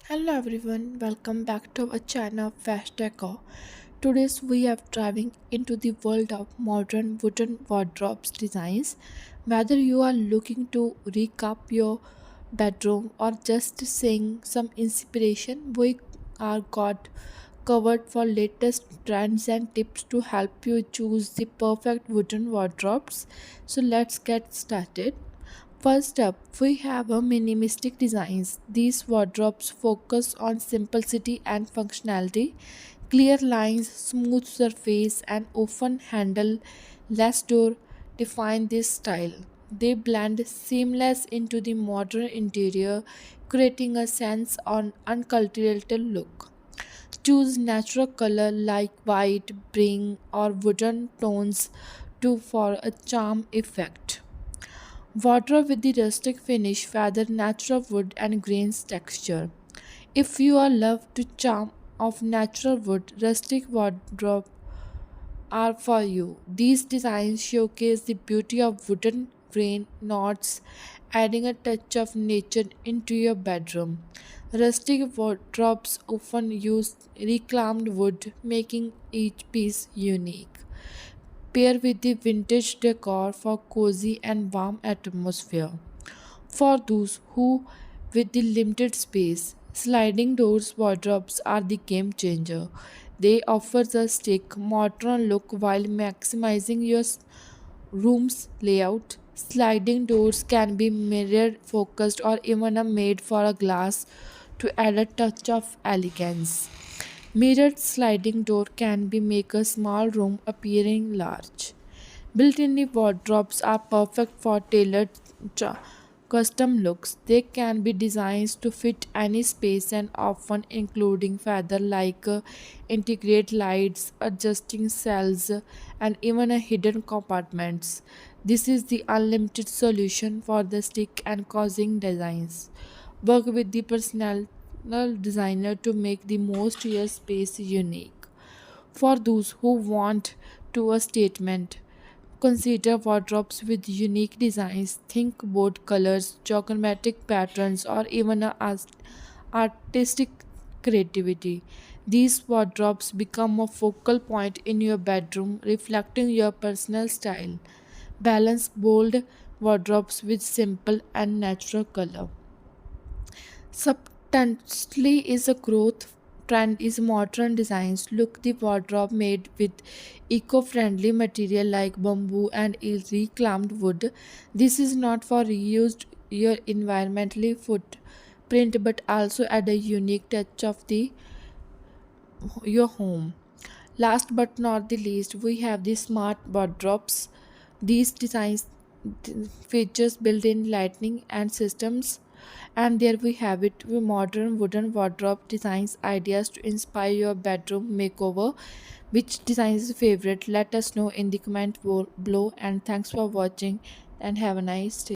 Hello everyone, welcome back to our channel Fast Deco. Today we are diving into the world of modern wooden wardrobes designs. Whether you are looking to recap your bedroom or just seeing some inspiration, we are got covered for latest trends and tips to help you choose the perfect wooden wardrobes. So let's get started. First up, we have a minimalistic designs. These wardrobes focus on simplicity and functionality. Clear lines, smooth surface, and often handle less door define this style. They blend seamless into the modern interior, creating a sense of unculturated look. Choose natural color like white, bring, or wooden tones to for a charm effect. Wardrobe with the rustic finish, feather, natural wood, and grains texture. If you are love to charm of natural wood, rustic wardrobe are for you. These designs showcase the beauty of wooden grain knots, adding a touch of nature into your bedroom. Rustic wardrobes often use reclaimed wood, making each piece unique. Pair with the vintage decor for cozy and warm atmosphere. For those who with the limited space, sliding doors wardrobes are the game changer. They offer a sleek, modern look while maximizing your room's layout. Sliding doors can be mirror focused or even a made for a glass to add a touch of elegance. Mirrored sliding door can be make a small room appearing large. Built-in wardrobes are perfect for tailored cha- custom looks. They can be designed to fit any space and often including feather like integrate lights, adjusting cells, and even a hidden compartments. This is the unlimited solution for the stick and causing designs. Work with the personal designer to make the most your space unique. For those who want to a statement, consider wardrobes with unique designs. Think bold colors, geometric patterns, or even artistic creativity. These wardrobes become a focal point in your bedroom, reflecting your personal style. Balance bold wardrobes with simple and natural color. Substantially is a growth trend is modern designs. Look the wardrobe made with eco-friendly material like bamboo and reclaimed wood. This is not for reused your environmentally footprint but also add a unique touch of the your home. Last but not the least, we have the smart wardrobes. These designs features built-in lighting and systems. And there we have it, with modern wooden wardrobe designs ideas to inspire your bedroom makeover. Which design is your favorite? Let us know in the comment below. And thanks for watching and have a nice day.